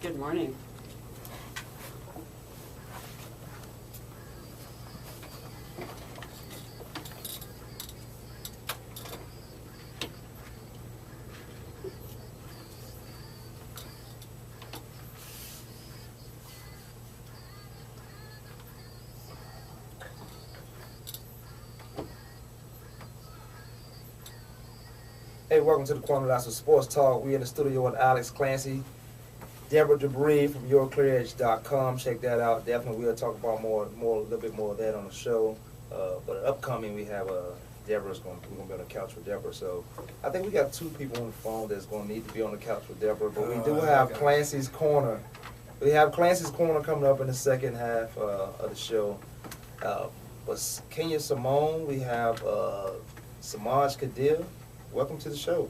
Good morning. Hey, welcome to the Kwamie Lassiter Sports Talk. We in the studio with Alex, Clancy, Deborah, Dubree from YourClearEdge.com. Check that out. Definitely, we'll talk about a little bit more of that on the show. But upcoming, we have we're gonna be on the couch with Deborah. So I think we got two people on the phone that's gonna need to be on the couch with Deborah. But we do have Clancy's Corner. We have Clancy's Corner coming up in the second half of the show. But Kenya Simone, we have Samaj Kadir. Welcome to the show.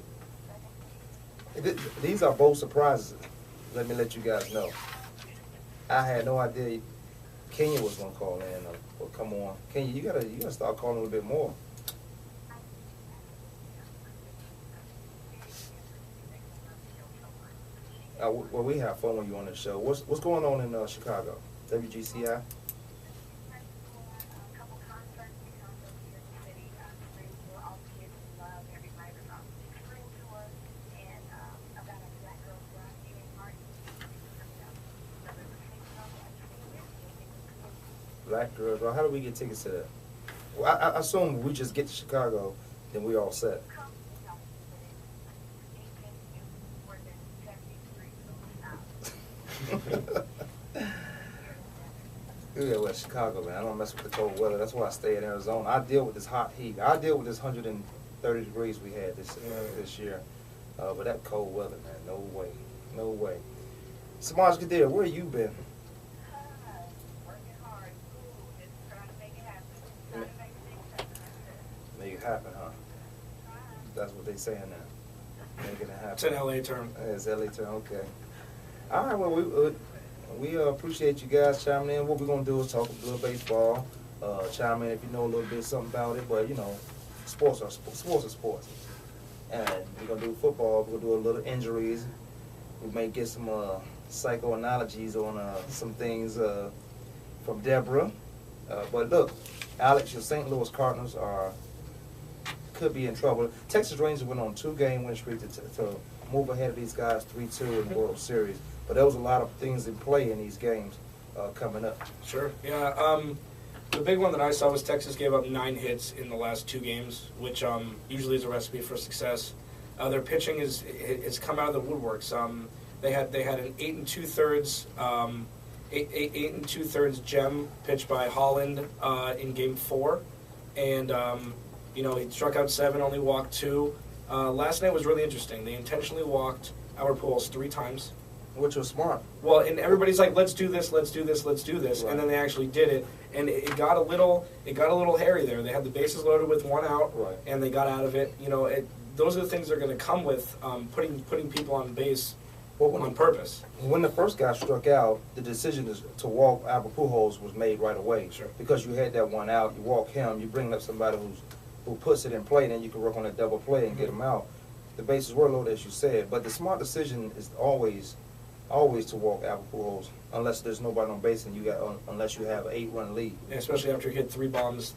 These are both surprises. Let me let you guys know. I had no idea Kenya was gonna call in. Well, come on, Kenya, you gotta start calling a little bit more. Well, we have fun when you on the show. What's going on in Chicago? WGCI. Black girls. Well, how do we get tickets to that? Well, I assume we just get to Chicago, then we all set. Yeah, well, Chicago, man. I don't mess with the cold weather. That's why I stay in Arizona. I deal with this hot heat. I deal with this 130 degrees we had this year. But that cold weather, man, no way. No way. Samaj Kadir, where you been? Make it happen, huh? That's what they saying now. Making it happen. It's an LA term. It's LA term, okay. All right, well, we appreciate you guys chiming in. What we're going to do is talk a little baseball. Chime in if you know a little bit something about it. But, you know, sports are sports. And we're going to do football. We're going to do a little injuries. We may get some psychoanalogies on some things from Deborah. But look, Alex, your St. Louis Cardinals could be in trouble. Texas Rangers went on 2-game win streak to move ahead of these guys 3-2 in the World Series. But there was a lot of things in play in these games coming up. Sure. Yeah. The big one that I saw was Texas gave up 9 hits in the last 2 games, which usually is a recipe for success. Their pitching it's come out of the woodworks. They had an 8 2/3 gem pitched by Holland in Game 4, and he struck out 7, only walked 2. Last night was really interesting. They intentionally walked Albert Pujols 3 times. Which was smart. Well, and everybody's like, let's do this, let's do this, let's do this, right. And then they actually did it, and it got a little hairy there. They had the bases loaded with 1 out, right. And they got out of it. Those are the things that are going to come with putting people on base on purpose. When the first guy struck out, the decision to walk Albert Pujols was made right away. Sure. Because you had that 1 out, you walk him, you bring up somebody who puts it in play, then you can work on that double play and get him out. The bases were loaded, as you said, but the smart decision is always to walk Albert Pujols, unless there's nobody on base and unless you have an 8-run lead. Yeah, especially after he hit 3 bombs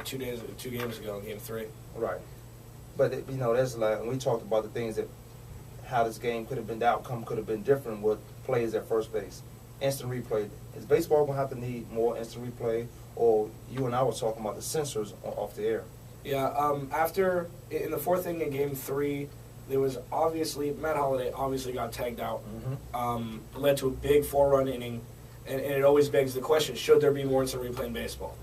2 games ago in Game 3. Right. But there's like, and we talked about the things that how this game could have been, the outcome could have been different with plays at first base. Instant replay. Is baseball going to have to need more instant replay? Or you and I were talking about the sensors off the air. Yeah, after, in the 4th inning in Game 3, there was Matt Holliday obviously got tagged out. Mm-hmm. It led to a big 4-run inning, and it always begs the question, should there be more instant replay in baseball?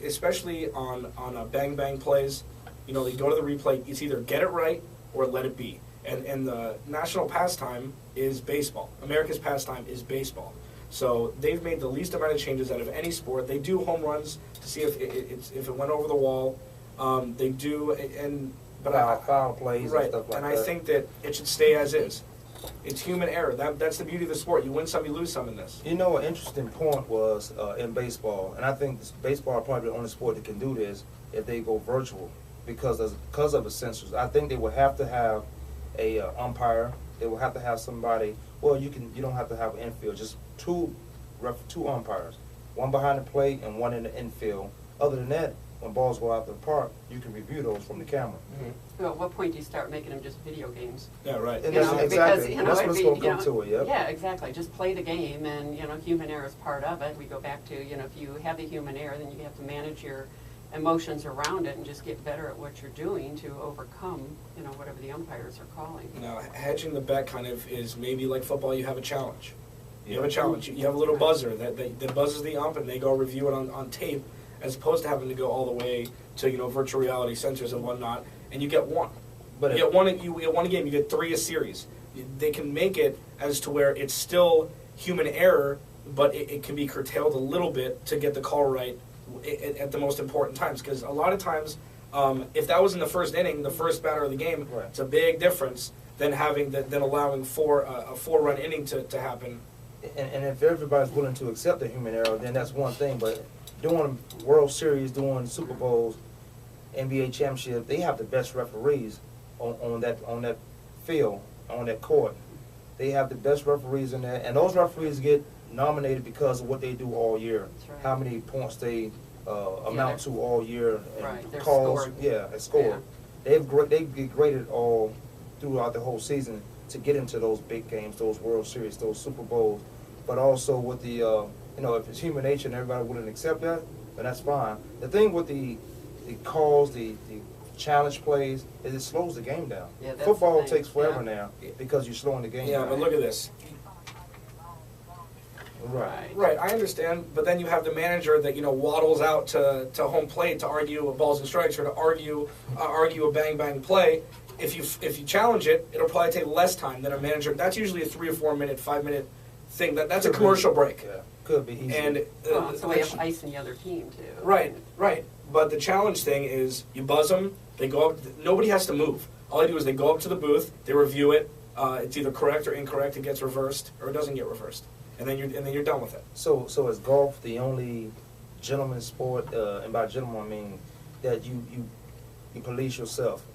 Especially on bang plays, they go to the replay, it's either get it right or let it be. And the national pastime is baseball. America's pastime is baseball. So they've made the least amount of changes out of any sport. They do home runs to see if it went over the wall. They do, foul plays right, and stuff like and that. I think that it should stay as is. It's human error. That's the beauty of the sport. You win some, you lose some in this. An interesting point was in baseball, and I think baseball is probably the only sport that can do this if they go virtual because of the censors. I think they would have to have a umpire They will have to have somebody. Well, you don't have to have an infield. Just two umpires, one behind the plate and one in the infield. Other than that, when balls go out the park, you can review those from the camera. Mm-hmm. Well, at what point do you start making them just video games? Yeah, right. And that's exactly. That's what it's going to come to it. Yep. Yeah, exactly. Just play the game, and human error is part of it. We go back to if you have the human error, then you have to manage your emotions around it and just get better at what you're doing to overcome whatever the umpires are calling. Hedging the bet kind of is maybe like football. You have a challenge. You have a challenge. You have a little buzzer that buzzes the ump, and they go review it on tape, as opposed to having to go all the way to virtual reality centers and whatnot, and you get one. But you get one game. You get 3 a series. They can make it as to where it's still human error, but it can be curtailed a little bit to get the call right at the most important times. Because a lot of times, if that was in the first inning, the first batter of the game, right, it's a big difference than allowing a 4-run inning to happen. And if everybody's willing to accept the human error, then that's one thing. But doing World Series, doing Super Bowls, NBA championship, they have the best referees on that field, on that court. They have the best referees in there, and those referees get nominated because of what they do all year. That's right. How many points they amount to all year, and right, they're calls. scored. Yeah, they score. Yeah. They get graded all throughout the whole season to get into those big games, those World Series, those Super Bowls. But also with the if it's human nature and everybody wouldn't accept that, then that's fine. The thing with the calls, the challenge plays, is it slows the game down. Yeah, that's Football the thing. takes forever now because you're slowing the game down. Yeah, but look at this. Right, I understand, but then you have the manager that waddles out to home plate to argue balls and strikes, or to argue a bang play. If you challenge it, it'll probably take less time than a manager. That's usually a 3 or 4 minute, 5 minute thing. That's a commercial break. Yeah, could be easy. And so we have ice in the other team too. Right. But the challenge thing is you buzz them. They go up. Nobody has to move. All they do is they go up to the booth. They review it. It's either correct or incorrect. It gets reversed or it doesn't get reversed. And then you're done with it. So is golf the only gentleman's sport? And by gentleman I mean that you police yourself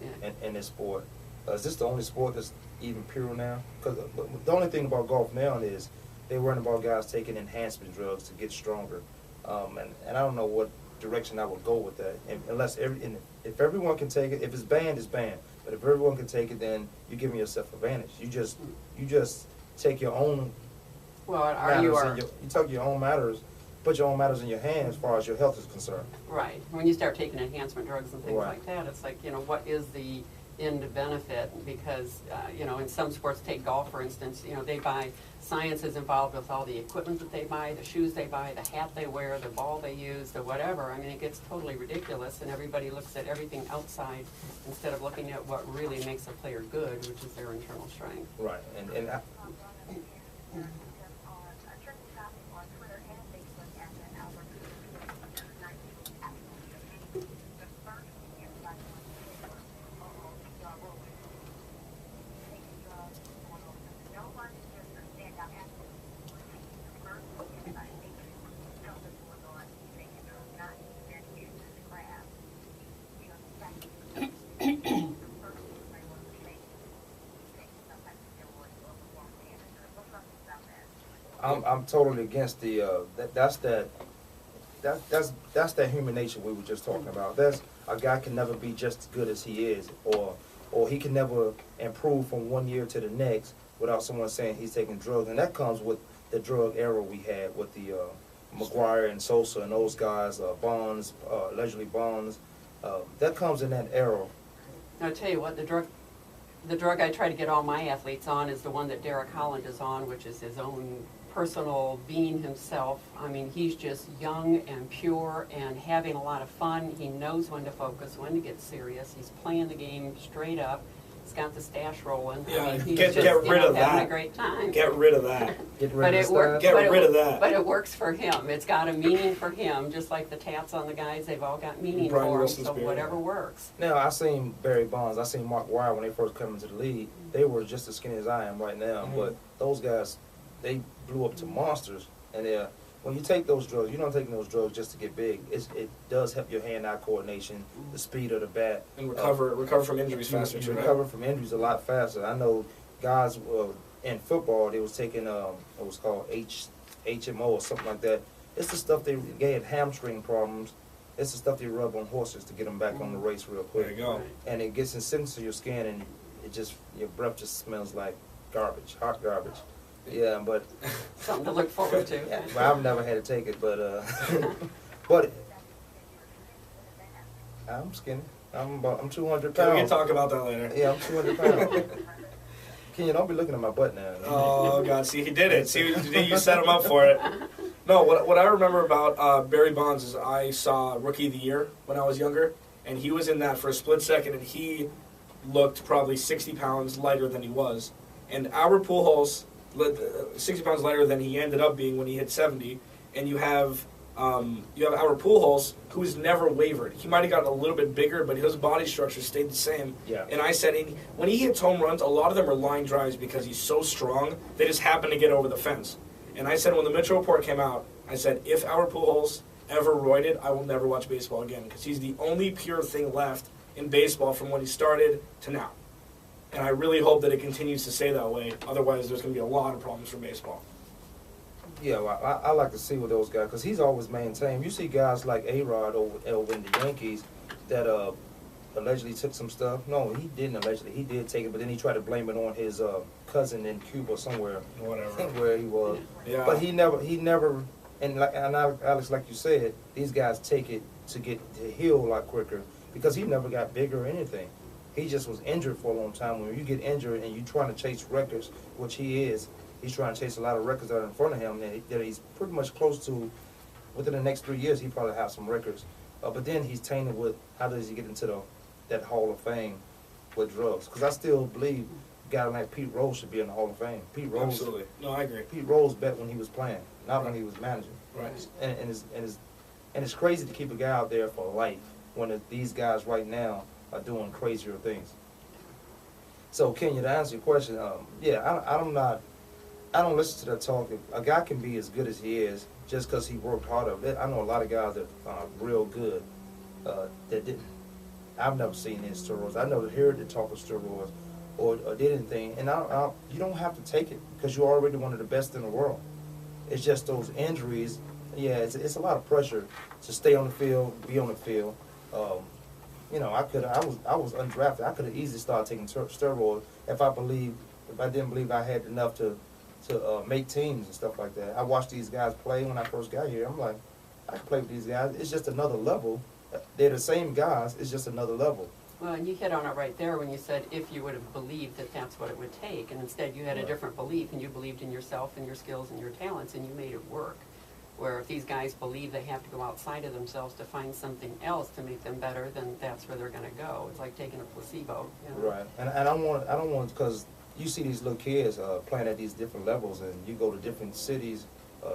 in this sport. Is this the only sport that's even pure now? Because the only thing about golf now is they're worrying about guys taking enhancement drugs to get stronger. And I don't know what direction I would go with that. If everyone can take it, if it's banned, it's banned. But if everyone can take it, then you're giving yourself advantage. You just take your own. Well, you take your own matters, put your own matters in your hands as far as your health is concerned. Right. When you start taking enhancement drugs and things Right. like that, it's like, what is the end benefit? Because, in some sports, take golf, for instance, they buy, science is involved with all the equipment that they buy, the shoes they buy, the hat they wear, the ball they use, the whatever. I mean, it gets totally ridiculous, and everybody looks at everything outside instead of looking at what really makes a player good, which is their internal strength. Right. And I'm totally against that's that human nature we were just talking about. That's a guy can never be just as good as he is, or he can never improve from one year to the next without someone saying he's taking drugs, and that comes with the drug era we had with the McGuire and Sosa and those guys, Bonds, allegedly Bonds. That comes in that era. I'll tell you what, the drug I try to get all my athletes on is the one that Derek Holland is on, which is his own personal being himself. I mean, he's just young and pure and having a lot of fun. He knows when to focus, when to get serious. He's playing the game straight up. He's got the stash rolling. Yeah, I mean, he's get just, rid of having that. a great time. Get rid of that. Get rid of that. But it works for him. It's got a meaning for him, just like the tats on the guys. They've all got meaning Brian for Wilson's them, so beard. whatever works. Now, I seen Barry Bonds, I seen Mark Wire when they first come into the league. They were just as skinny as I am right now, but those guys, they blew up to monsters. And when you take those drugs, you're not taking those drugs just to get big. It does help your hand-eye coordination, the speed of the bat. And recover from injuries faster, You too, right? recover from injuries a lot faster. I know guys in football, they was taking it was called HMO or something like that. It's the stuff they had hamstring problems. It's the stuff they rub on horses to get them back on the race real quick. There you go. And it gets into your skin, and it just your breath just smells like garbage, hot garbage. Yeah, but Something to look forward to. well, I've never had to take it, but but I'm skinny. I'm 200 Okay, we can pounds. talk about that later. Yeah, I'm 200 pounds. Ken, you don't be looking at my butt now. Oh God! See, he did it. See, you set him up for it. No, what I remember about Barry Bonds is I saw Rookie of the Year when I was younger, and he was in that for a split second, and he looked probably 60 pounds lighter than he was. And Albert Pujols, 60 pounds lighter than he ended up being when he hit 70. And you have Albert Pujols, who has never wavered. He might have gotten a little bit bigger, but his body structure stayed the same. Yeah. And I said, when he hits home runs, a lot of them are line drives because he's so strong, they just happen to get over the fence. And I said, when the Mitchell report came out, I said, if Albert Pujols ever roided, I will never watch baseball again because he's the only pure thing left in baseball from when he started to now. And I really hope that it continues to stay that way. Otherwise, there's going to be a lot of problems for baseball. Yeah, well, I like to see with those guys because he's always maintained. You see guys like A-Rod over in the Yankees that allegedly took some stuff. No, he didn't allegedly. He did take it, but then he tried to blame it on his cousin in Cuba somewhere. Whatever. Where he was. Yeah. But he never, and Alex, like you said, these guys take it to heal a lot quicker because he never got bigger or anything. He just was injured for a long time. When you get injured and you're trying to chase records, which he is, he's trying to chase a lot of records that are in front of him that he's pretty much close to. Within the next 3 years, he probably have some records. But then he's tainted with how does he get into that Hall of Fame with drugs? Because I still believe a guy like Pete Rose should be in the Hall of Fame. Pete Rose, Absolutely. No, I agree. Pete Rose bet when he was playing, not when he was managing. Right. And it's crazy to keep a guy out there for life when these guys right now are doing crazier things. So Kenya, to answer your question, I don't listen to that talk. A guy can be as good as he is just because he worked harder. I know a lot of guys that are real good that didn't. I've never seen any steroids. I never heard the talk of steroids or did anything. And you don't have to take it because you're already one of the best in the world. It's just those injuries. Yeah, it's a lot of pressure to stay on the field, be on the field. I was undrafted. I could have easily started taking steroids if I didn't believe I had enough to make teams and stuff like that. I watched these guys play when I first got here. I'm like, I can play with these guys. It's just another level. They're the same guys. It's just another level. Well, and you hit on it right there when you said if you would have believed that that's what it would take, and instead you had a different belief, and you believed in yourself and your skills and your talents, and you made it work. Where if these guys believe they have to go outside of themselves to find something else to make them better, then that's where they're going to go. It's like taking a placebo. You know? Right. And I don't want because you see these little kids playing at these different levels, and you go to different cities,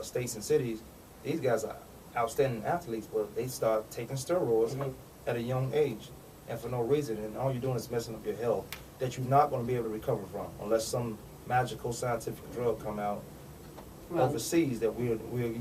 states and cities. These guys are outstanding athletes, but they start taking steroids at a young age, and for no reason. And all you're doing is messing up your health that you're not going to be able to recover from unless some magical scientific drug come out overseas that you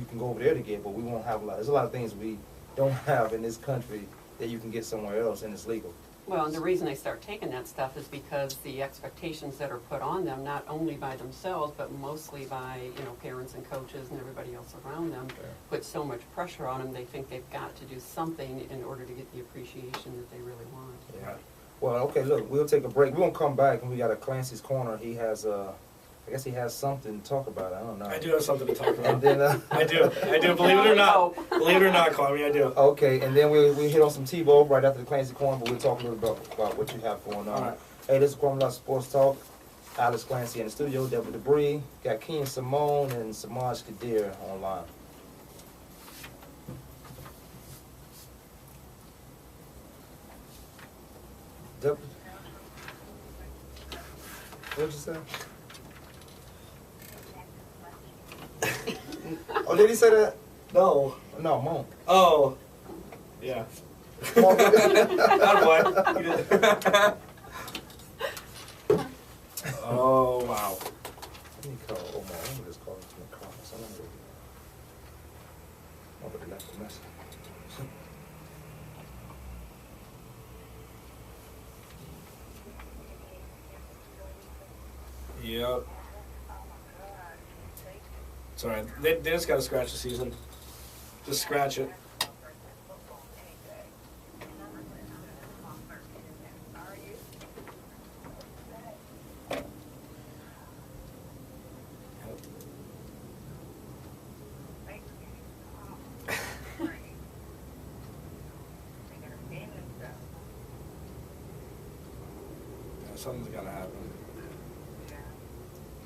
can go over there to get, but we won't have a lot. There's a lot of things we don't have in this country that you can get somewhere else, and it's legal. Well, and the reason they start taking that stuff is because the expectations that are put on them, not only by themselves, but mostly by, parents and coaches and everybody else around them, put so much pressure on them, they think they've got to do something in order to get the appreciation that they really want. Yeah. Well, okay, look, we'll take a break. We're going to come back, and we got a Clancy's Corner. He has, I guess he has something to talk about. I don't know. I do have something to talk about. And then, I do. Believe it or not. Believe it or not, Kwamie, I do. Okay, and then we hit on some Tebow right after the Clancy Corner, but we'll talk a little bit about what you have going on. All right. Hey, this is Kwamie Lassiter Sports Talk. Alex Clancy in the studio, Deborah Dubree. Got Ken Simone and Samaj Kadir online. Deborah? What'd you say? Oh, did he say that? No. No, Monk. Oh. Yeah. Monk. Attaboy. You did. Oh, wow. Let me call Omar. Let me just call him from the car. So I'm gonna go. Nobody left a message. Yep. It's all right. They just got to scratch the season. Just scratch it. Something's gotta happen.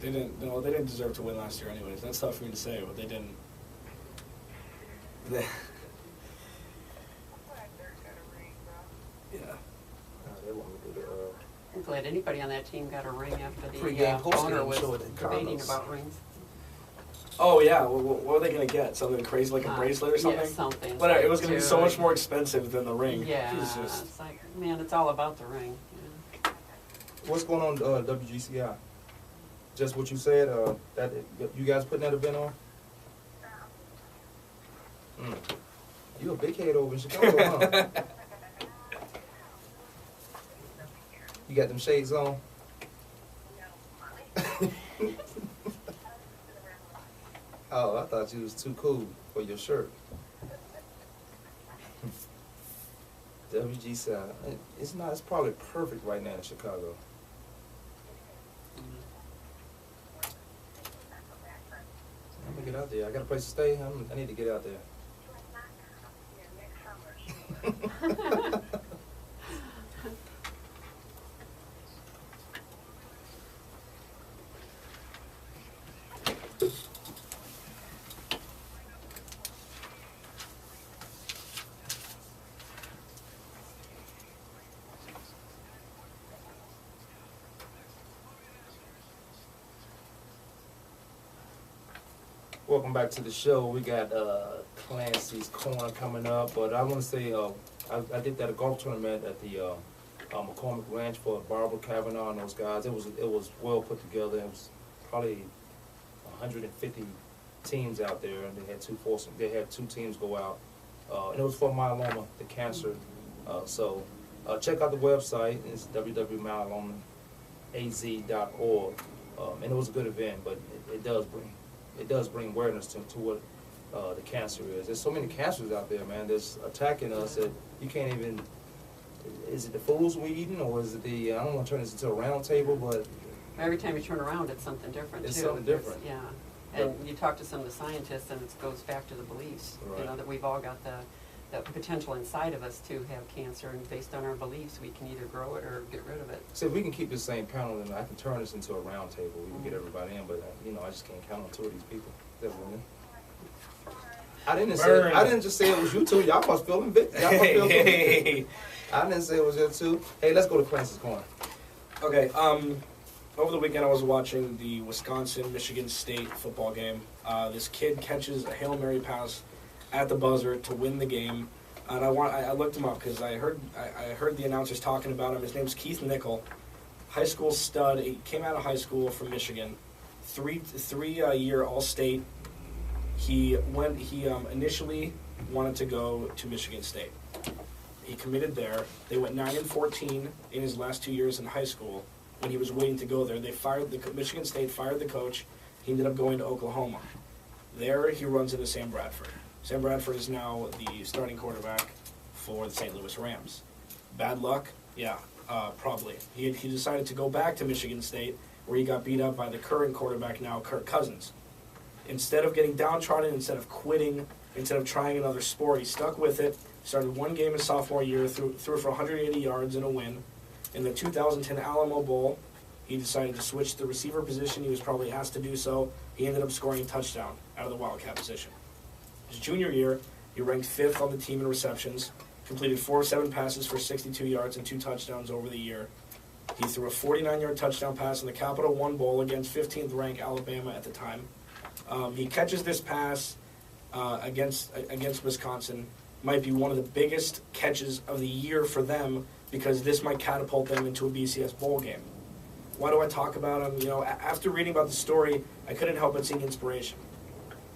They didn't deserve to win last year anyways. That's tough for me to say, but they didn't. Yeah. They want me to do the, I'm glad anybody on that team got a ring after the Pre-game, post-game owner was show at debating Carlos. about rings. Oh yeah, what are they gonna get? Something crazy like a bracelet or something? Yeah, something. But it was gonna be so much Dude. more expensive than the ring. Yeah, Jesus. it's like, man, it's all about the ring. Yeah. what's going on WGCI? Just what you said, that you guys putting that event on? You a big head over in Chicago, huh? You got them shades on? Oh, I thought you was too cool for your shirt. WGCI, it's probably perfect right now in Chicago. I'm gonna get out there. I got a place to stay. I need to get out there. Welcome back to the show. We got Clancy's Corner coming up, but I want to say I did that a golf tournament at the McCormick Ranch for Barbara Kavanaugh and those guys. It was well put together. It was probably 150 teams out there, and they had two teams go out, and it was for myeloma, the cancer. So check out the website. It's www.myelomaaz.org, and it was a good event, but it does bring awareness to what the cancer is. There's so many cancers out there, man, that's attacking us that you can't even, is it the foods we eating, or is it the, I don't want to turn this into a round table, but Every time you turn around, it's something different, It's too. something different. Yeah. And you talk to some of the scientists, and it goes back to the beliefs, you know, Right. that we've all got the potential inside of us to have cancer, and based on our beliefs, we can either grow it or get rid of it. see, if we can keep the same panel, then I can turn this into a round table. We can get everybody in, but I just can't count on two of these people. That women. I didn't just say it was you two. Y'all must feel victim. Y'all must feel Hey. I didn't say it was you two. Hey, let's go to Clancy's Corner. Okay, over the weekend I was watching the Wisconsin-Michigan State football game. This kid catches a Hail Mary pass at the buzzer to win the game. And I looked him up because I heard the announcers talking about him. His name's Keith Nichol, high school stud. He came out of high school from Michigan, three-year All-State. He initially wanted to go to Michigan State. He committed there. They went 9-14 in his last 2 years in high school. When he was waiting to go there, Michigan State fired the coach. He ended up going to Oklahoma. There, he runs into Sam Bradford. Sam Bradford is now the starting quarterback for the St. Louis Rams. Bad luck? Yeah, probably. He decided to go back to Michigan State, where he got beat up by the current quarterback now, Kirk Cousins. Instead of getting downtrodden, instead of quitting, instead of trying another sport, he stuck with it. Started one game his sophomore year, threw for 180 yards in a win. In the 2010 Alamo Bowl, he decided to switch the receiver position. He was probably asked to do so. He ended up scoring a touchdown out of the Wildcat position. His junior year, he ranked 5th on the team in receptions, completed 4 of 7 passes for 62 yards and 2 touchdowns over the year. He threw a 49-yard touchdown pass in the Capital One Bowl against 15th-ranked Alabama at the time. He catches this pass against Wisconsin. Might be one of the biggest catches of the year for them, because this might catapult them into a BCS bowl game. Why do I talk about him? You know, after reading about the story, I couldn't help but seeing inspiration.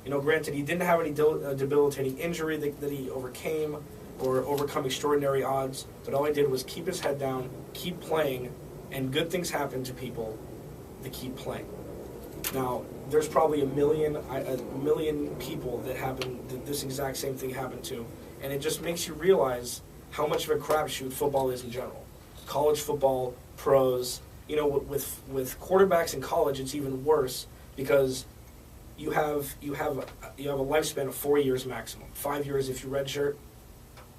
You know, granted, he didn't have any debilitating injury that he overcame or overcome extraordinary odds, but all he did was keep his head down, keep playing, and good things happen to people to keep playing. Now, there's probably a million people that this exact same thing happened to, and it just makes you realize how much of a crapshoot football is in general. College football, pros, with quarterbacks in college, it's even worse because you have a lifespan of 4 years maximum. 5 years if you redshirt.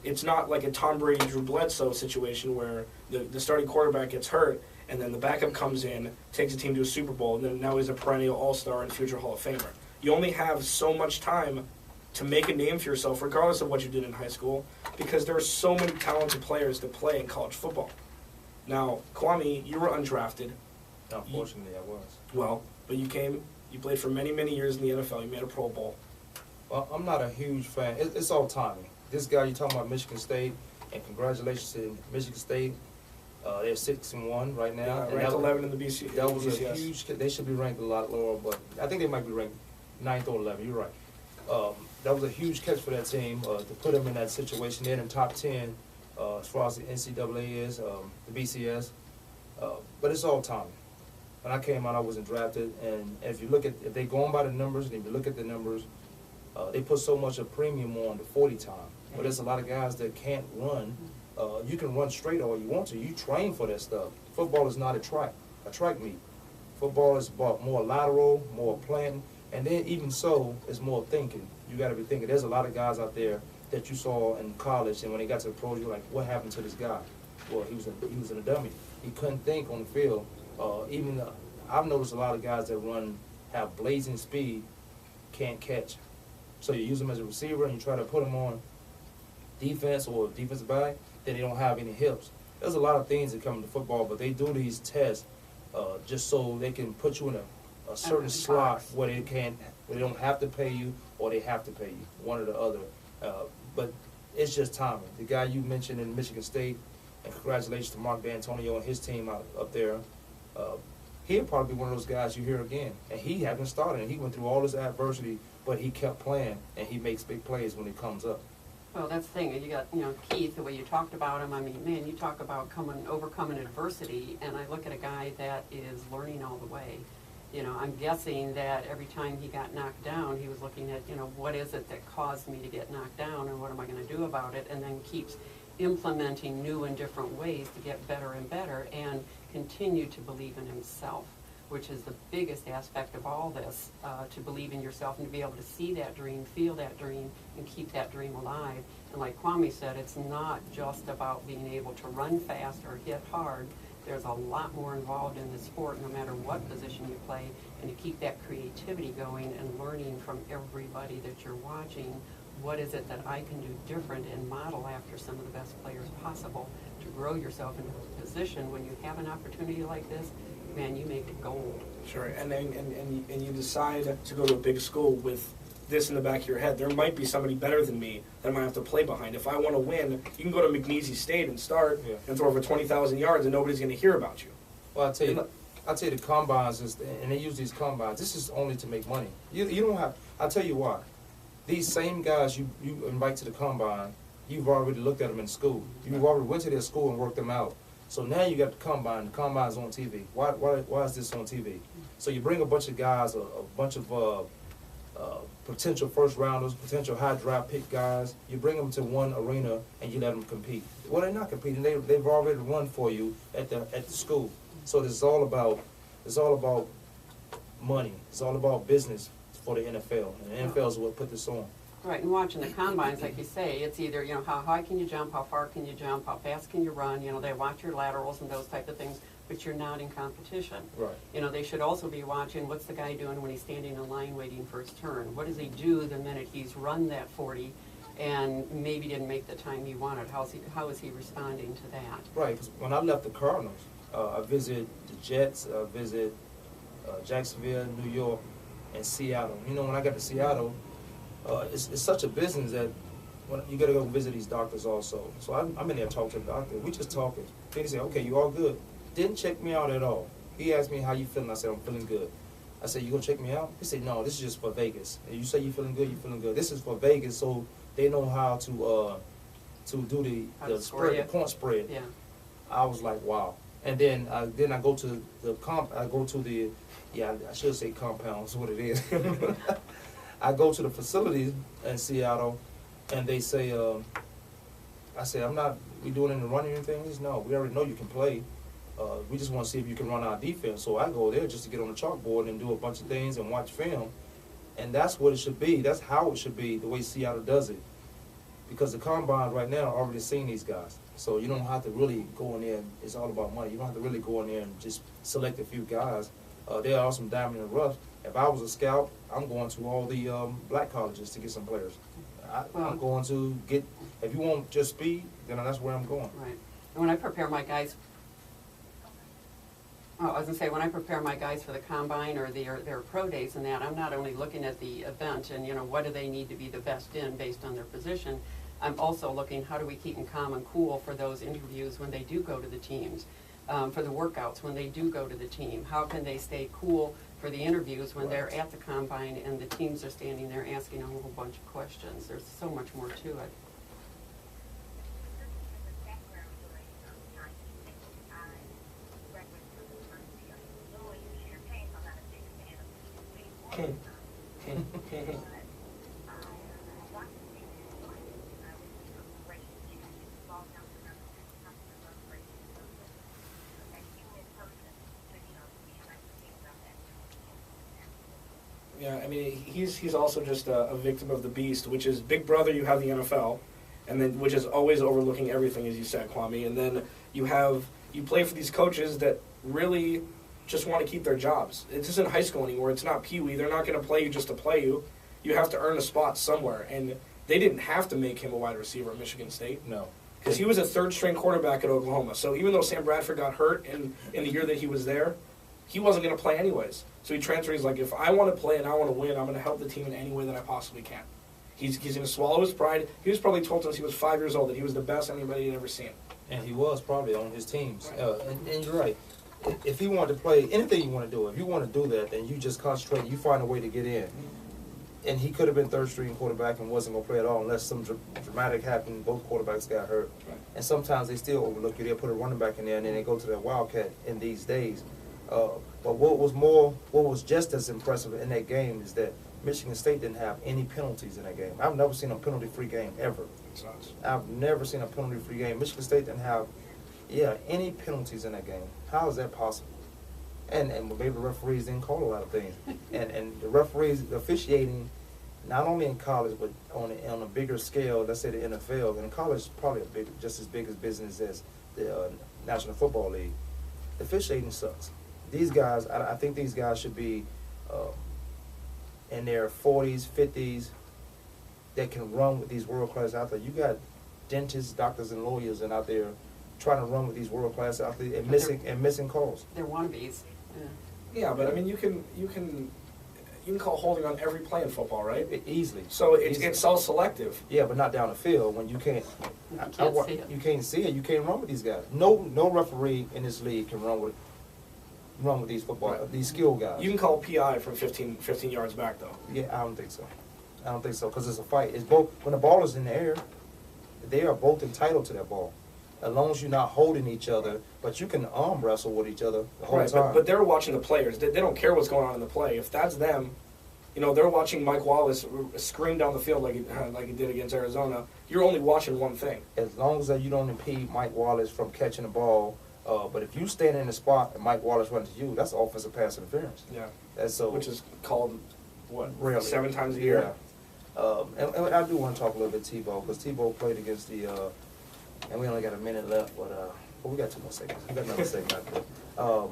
It's not like a Tom Brady, Drew Bledsoe situation where the starting quarterback gets hurt and then the backup comes in, takes a team to a Super Bowl, and then now he's a perennial All-Star and future Hall of Famer. You only have so much time to make a name for yourself, regardless of what you did in high school, because there are so many talented players to play in college football. Now, Kwamie, you were undrafted. Unfortunately, I was. Well, but you played for many, many years in the NFL. You made a Pro Bowl. Well, I'm not a huge fan. It's all timing. This guy, you're talking about Michigan State, and congratulations to Michigan State. They're 6-1 right now. Yeah, ranked 11 in the BC. That was BCS. a huge. They should be ranked a lot lower, but I think they might be ranked 9th or 11th. You're right. That was a huge catch for that team to put them in that situation. They're in the top 10 as far as the NCAA is, the BCS. But it's all timing. When I came out, I wasn't drafted, and if they go on by the numbers, and if you look at the numbers, they put so much a premium on the 40 time. But there's a lot of guys that can't run. You can run straight all you want to. You train for that stuff. Football is not a track meet. Football is about more lateral, more planting, and then even so, it's more thinking. You got to be thinking. There's a lot of guys out there that you saw in college, and when they got to the pros, you're like, what happened to this guy? Well, he was in a dummy. He couldn't think on the field. I've noticed a lot of guys that have blazing speed, can't catch. So you use them as a receiver and you try to put them on defense or defensive back, then they don't have any hips. There's a lot of things that come into football, but they do these tests just so they can put you in a certain slot where they don't have to pay you or they have to pay you, one or the other. But it's just timing. The guy you mentioned in Michigan State, and congratulations to Mark D'Antonio and his team up there. He'll probably be one of those guys you hear again. And he hasn't started, and he went through all this adversity, but he kept playing, and he makes big plays when he comes up. Well, that's the thing. You got, Keith, the way you talked about him. I mean, man, you talk about overcoming adversity, and I look at a guy that is learning all the way. I'm guessing that every time he got knocked down, he was looking at, what is it that caused me to get knocked down, and what am I going to do about it, and then keeps implementing new and different ways to get better and better and continue to believe in himself, which is the biggest aspect of all this, to believe in yourself and to be able to see that dream, feel that dream, and keep that dream alive. And like Kwamie said, it's not just about being able to run fast or hit hard. There's a lot more involved in the sport, no matter what position you play, and to keep that creativity going and learning from everybody that you're watching. What is it that I can do different and model after some of the best players possible to grow yourself into a position when you have an opportunity like this? Man, you make it gold. Sure, and you decide to go to a big school with this in the back of your head. There might be somebody better than me that I might have to play behind. If I want to win, you can go to McNeese State and start and throw over 20,000 yards, and nobody's going to hear about you. Well, I'll tell you the combines, and they use these combines. This is only to make money. You don't have. I'll tell you why. These same guys you invite to the combine, you've already looked at them in school. You've already went to their school and worked them out. So now you got the combine. The combine's on TV. Why is this on TV? So you bring a bunch of guys, a bunch of potential first rounders, potential high draft pick guys. You bring them to one arena and you let them compete. Well, they're not competing. They've already run for you at the school. So it's all about money. It's all about business for the NFL. And the NFL is what put this on. Right, and watching the combines, like you say, it's either, how high can you jump, how far can you jump, how fast can you run, they watch your laterals and those type of things, but you're not in competition. Right. They should also be watching what's the guy doing when he's standing in line waiting for his turn. What does he do the minute he's run that 40 and maybe didn't make the time he wanted? How is he responding to that? Right, because when I left the Cardinals, I visited the Jets, I visited Jacksonville, New York, and Seattle. When I got to Seattle, it's such a business that you got to go visit these doctors also. So I'm in there talking to the doctor. We just talking. They say, okay, you all good. Didn't check me out at all. He asked me, how you feeling? I said, I'm feeling good. I said, you gonna check me out? He said, no, this is just for Vegas. And you say you feeling good, you feeling good. This is for Vegas, so they know how to do the point spread. Yeah. I was like, wow. And then I go to the I should say compound, is what it is. I go to the facilities in Seattle, and they say, I say, we doing any running or anything? He says, no, we already know you can play. We just want to see if you can run our defense. So I go there just to get on the chalkboard and do a bunch of things and watch film. And that's what it should be. That's how it should be, the way Seattle does it. Because the combine right now are already seeing these guys. So you don't have to really go in there. It's all about money. You don't have to really go in there and just select a few guys. There are some diamond in the rough. If I was a scout, I'm going to all the black colleges to get some players. I'm going to get, if you want just speed, then that's where I'm going. Right. And when I prepare my guys, I was gonna say, when I prepare my guys for the combine or their pro days and that, I'm not only looking at the event and, what do they need to be the best in based on their position, I'm also looking, how do we keep them calm and cool for those interviews when they do go to the teams, for the workouts when they do go to the team. How can they stay cool for the interviews when they're at the combine and the teams are standing there asking a whole bunch of questions? There's so much more to it. Yeah, I mean, he's also just a victim of the beast, which is Big Brother. You have the NFL, and then which is always overlooking everything, as you said, Kwamie. And then you play for these coaches that really just want to keep their jobs. It isn't high school anymore. It's not Pee Wee. They're not going to play you just to play you. You have to earn a spot somewhere, and they didn't have to make him a wide receiver at Michigan State. No. Because he was a third-string quarterback at Oklahoma. So even though Sam Bradford got hurt in the year that he was there, he wasn't going to play anyways. So he transferred. He's like, if I want to play and I want to win, I'm going to help the team in any way that I possibly can. He's going to swallow his pride. He was probably told since he was 5 years old that he was the best anybody had ever seen. And he was probably on his teams. And you're right. If he wanted to play anything you want to do, if you want to do that, then you just concentrate. You find a way to get in. And he could have been third-string quarterback and wasn't going to play at all unless some dramatic happened. Both quarterbacks got hurt. Right. And sometimes they still overlook you. They'll put a running back in there, and then they go to that Wildcat in these days. But what was just as impressive in that game is that Michigan State didn't have any penalties in that game. I've never seen a penalty-free game ever. I've never seen a penalty-free game. Michigan State didn't have, any penalties in that game. How is that possible? And maybe the referees didn't call a lot of things. and the referees officiating, not only in college, but on a bigger scale, let's say the NFL, and in college is probably just as big a business as the National Football League. The officiating sucks. These guys, I think these guys should be in their 40s, 50s, that can run with these world-class out there. You got dentists, doctors, and lawyers and out there trying to run with these world-class out there and missing calls. They're wannabes. Yeah, but I mean, you can call holding on every play in football, right? Easily. So it's all selective. Yeah, but not down the field when you can't. See it. You can't see it. You can't run with these guys. No referee in this league can run with these these skill guys. You can call PI from 15 yards back, though. Yeah, I don't think so. Because it's a fight. It's both when the ball is in the air, they are both entitled to that ball, as long as you're not holding each other. But you can arm wrestle with each other the whole time. But they're watching the players. They don't care what's going on in the play. If that's them, they're watching Mike Wallace scream down the field like he did against Arizona. You're only watching one thing. As long as you don't impede Mike Wallace from catching the ball. But if you stand in the spot and Mike Wallace runs to you, that's offensive pass interference. Yeah. That's so. Which is called, rarely. 7 times a year? Yeah. And I do want to talk a little bit Tebow, because Tebow played against the, and we only got a minute left, but we got 2 more seconds. We got another segment after that.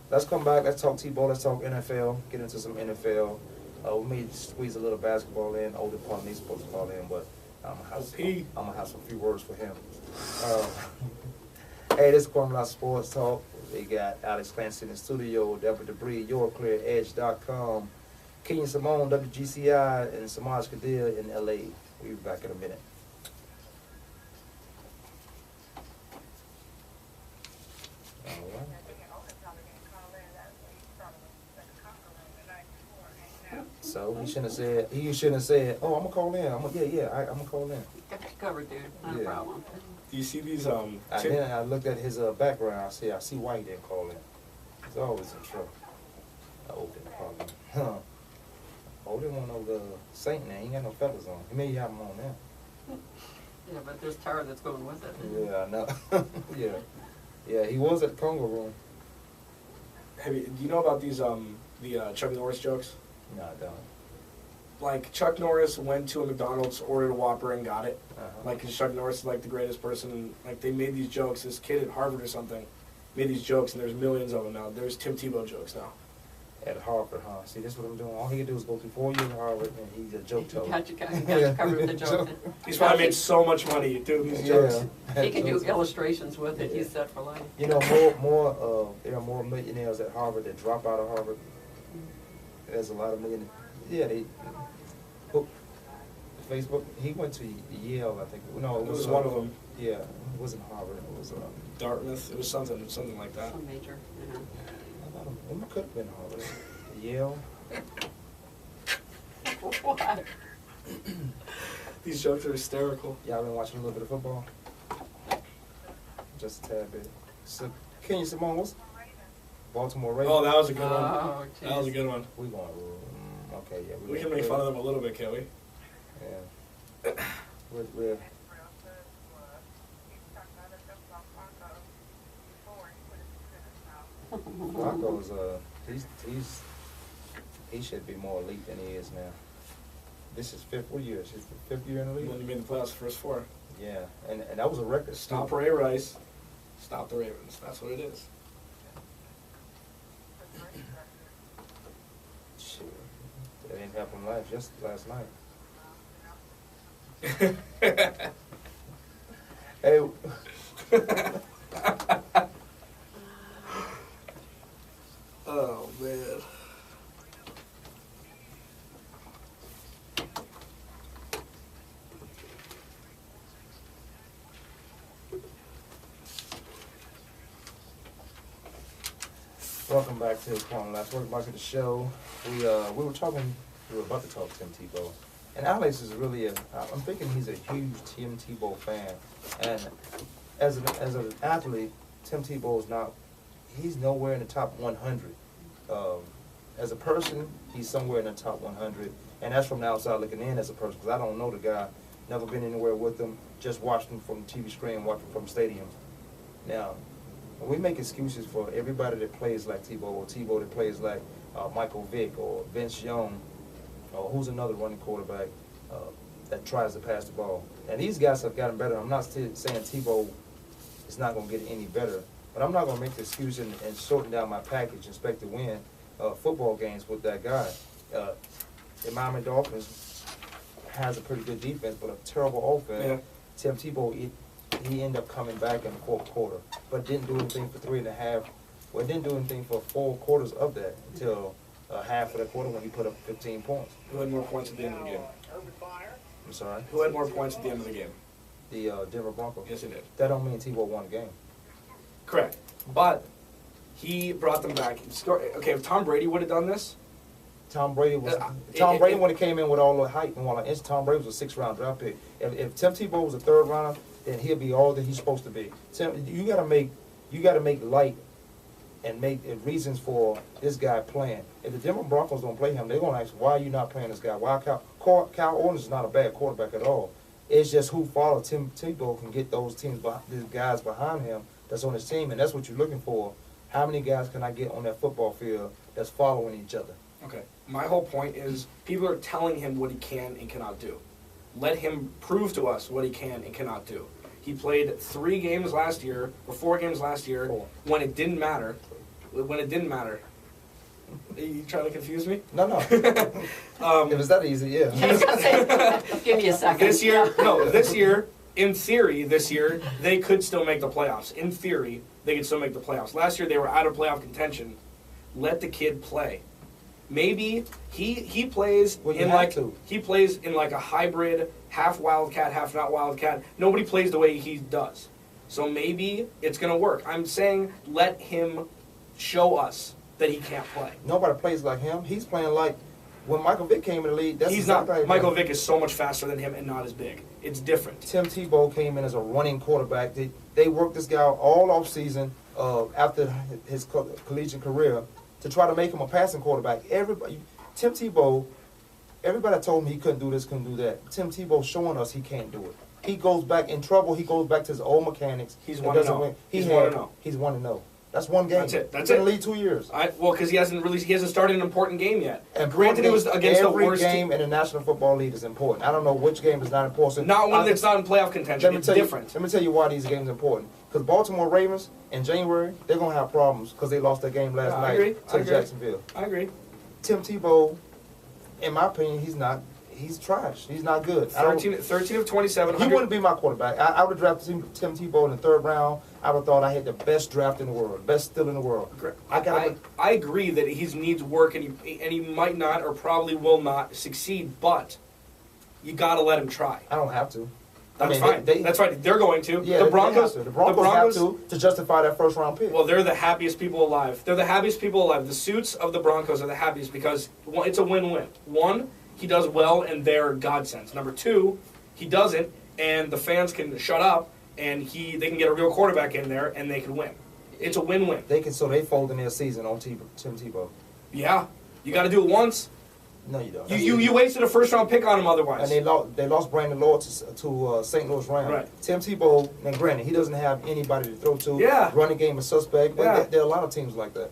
Let's come back. Let's talk Tebow. Let's talk NFL. Get into some NFL. We may squeeze a little basketball in. Older part needs supposed to call in, but I'm gonna have some few words for him. Hey, this is Kwamie Sports Talk. We got Alex Clancy in the studio, Deborah Dubree, YourClearEdge.com, Kenyon Simone, WGCI, and Samaj Kadir in LA. We'll be back in a minute. So he shouldn't have said, oh, I'm gonna call in. I'm gonna call in. Got you covered, dude. Not a problem. Do you see these? Then I looked at his background. I see why he didn't call in. He's always in trouble. Odin probably. Huh. Odin won't know the Saint name. He ain't got no feathers on. He may have them on now. Yeah, but there's tar that's going with it. Yeah, I know. Yeah. Yeah, he was at the Congo room. Do you know about these the Chuck Norris jokes? No, I don't. Like Chuck Norris went to a McDonald's, ordered a Whopper, and got it. Uh-huh. Like, 'cause Chuck Norris is like the greatest person. And, like, they made these jokes. This kid at Harvard or something made these jokes, and there's millions of them now. There's Tim Tebow jokes now. At Harvard, huh? See, that's what I'm doing. All he can do is go through 4 years at Harvard, and he's a joke teller. Got you covered with the joke. He's probably made so much money doing these jokes. He can do illustrations with it. He's set for life. You know, there are more millionaires at Harvard that drop out of Harvard. There's a lot of millionaires. Yeah, Facebook. He went to Yale, I think. No, It was one of them. Yeah, it wasn't Harvard. It was. Dartmouth. It was something like that. Some major, It could have been Harvard. Yale. What? These jokes are hysterical. Y'all been watching a little bit of football? Just a tad bit. So, Kenya Simone, what's Baltimore Ravens? Oh, that was a good one. Oh, That was a good one. We going. Okay, yeah. We can make fun of them a little bit, can't we? Yeah. We're Flacco's he should be more elite than he is now. This is fifth year in the When you league. made the playoffs, first four. Yeah, and that was a record. Stop Ray Rice. Stop the Ravens. That's what it is. Shoot, that didn't happen last night. Hey. Oh, man. Welcome back to Kwamie. Welcome back to the show. We were about to talk Tim Tebow, and Alex is really I'm thinking he's a huge Tim Tebow fan, and as an athlete, Tim Tebow he's nowhere in the top 100. As a person, he's somewhere in the top 100, and that's from the outside looking in as a person, because I don't know the guy, never been anywhere with him, just watched him from the TV screen, watched him from stadiums. Now, we make excuses for everybody that plays like Tebow, or Tebow that plays like Michael Vick, or Vince Young, or who's another running quarterback that tries to pass the ball. And these guys have gotten better. I'm not saying Tebow is not going to get any better, but I'm not going to make the excuse and shorten down my package and expect to win football games with that guy. The Miami Dolphins has a pretty good defense, but a terrible offense. Yeah. Tim Tebow, he ended up coming back in the fourth quarter, but didn't do anything for 3.5. Well, didn't do anything for 4 quarters of that until half of the quarter when he put up 15 points. Who had more points at the end of the game? I'm sorry? Who had more points at the end of the game? The Denver Broncos. Yes, he did. That don't mean Tebow won the game. Correct. But he brought them back. Okay, if Tom Brady would have done this, Tom Brady when he came in with all the hype and all that, Tom Brady was a 6th-round draft pick. If Tim Tebow was a 3rd rounder, then he'll be all that he's supposed to be. Tim, you got to make light and make reasons for this guy playing. If the Denver Broncos don't play him, they're gonna ask, why are you not playing this guy? Why Kyle Orton is not a bad quarterback at all. It's just who follows Tim Tebow can get those these guys behind him that's on his team, and that's what you're looking for. How many guys can I get on that football field that's following each other? okay, my whole point is people are telling him what he can and cannot do. Let him prove to us what he can and cannot do. He played 3 games last year, or 4 games last year, 4. when it didn't matter. When it didn't matter. Are you trying to confuse me? No. If it's that easy, yeah. I was gonna say, give me a second. This year, in theory, they could still make the playoffs. In theory, they could still make the playoffs. Last year, they were out of playoff contention. Let the kid play. Maybe he plays he plays in like a hybrid, half Wildcat, half not Wildcat. Nobody plays the way he does. So maybe it's going to work. I'm saying let him show us that he can't play. Nobody plays like him. He's playing like when Michael Vick came in the league, that's He's exactly how not. he Michael played. Vick is so much faster than him and not as big. It's different. Tim Tebow came in as a running quarterback. They worked this guy all off season after his collegiate career to try to make him a passing quarterback. Tim Tebow, everybody told him he couldn't do this, couldn't do that. Tim Tebow showing us he can't do it. He goes back in trouble. He goes back to his old mechanics. He's and 1-0. doesn't win. He's 1-0. He's 1-0. That's one game. That's it. That's He's in it. the league 2 years. Well, because he hasn't started an important game yet. And Granted, it was against the every worst game team. in the National Football League is important. I don't know which game is not important. Not when it's not in playoff contention. It's different. Let me tell you why these games are important. Because Baltimore Ravens in January, they're going to have problems because they lost their game last I night agree. to Jacksonville. I agree. Tim Tebow, in my opinion, he's trash. He's not good. 13 of 27. He wouldn't be my quarterback. I would have drafted Tim Tebow in the 3rd round. I would have thought I had the best draft in the world, best steal in the world. I agree that he needs work and he might not or probably will not succeed, but you got to let him try. I don't have to. That's fine. That's right. They're going to. Yeah, the Broncos have to justify that 1st round pick. Well, they're the happiest people alive. They're the happiest people alive. The suits of the Broncos are the happiest because it's a win-win. One, he does well and they're godsends. Number 2, he doesn't and the fans can shut up and they can get a real quarterback in there and they can win. It's a win-win. They fold in their season on Tim Tebow. Yeah, you got to do it once. No, you don't. You wasted a 1st round pick on him otherwise. And they lost Brandon Lloyd to St. Louis Rams. Right. Tim Tebow, and granted, he doesn't have anybody to throw to. Yeah. Running game is suspect, but Yeah. there are a lot of teams like that.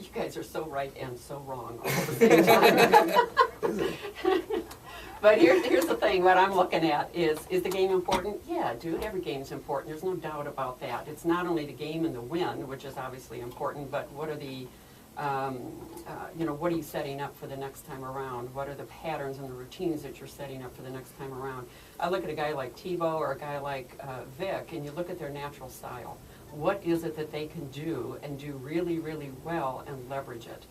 You guys are so right and so wrong all at the same time. But here's the thing, what I'm looking at is the game important? Yeah, dude, every game's important. There's no doubt about that. It's not only the game and the win, which is obviously important, but what are the, what are you setting up for the next time around? What are the patterns and the routines that you're setting up for the next time around? I look at a guy like Tebow or a guy like Vic, and you look at their natural style. What is it that they can do and do really, really well and leverage it?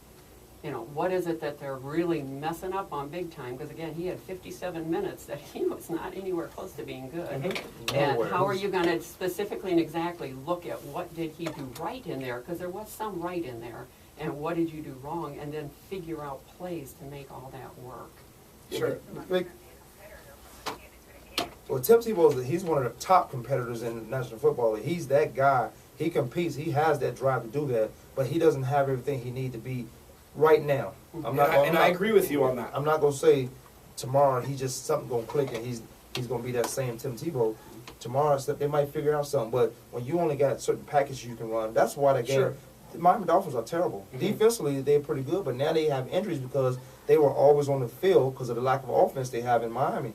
What is it that they're really messing up on big time? Because again, he had 57 minutes that he was not anywhere close to being good. Mm-hmm. And Nowhere. how are you going to specifically and exactly look at what did he do right in there? Because there was some right in there. And what did you do wrong? And then figure out plays to make all that work. Sure. Well, Tim Tebow, he's one of the top competitors in the National Football League. He's that guy. He competes. He has that drive to do that. But he doesn't have everything he needs to be right now. I agree with you on that. I'm not going to say tomorrow something going to click and he's going to be that same Tim Tebow. Tomorrow they might figure out something. But when you only got certain packages you can run, that's why that game. Sure. The Miami Dolphins are terrible. Mm-hmm. Defensively, they're pretty good, but now they have injuries because they were always on the field because of the lack of offense they have in Miami.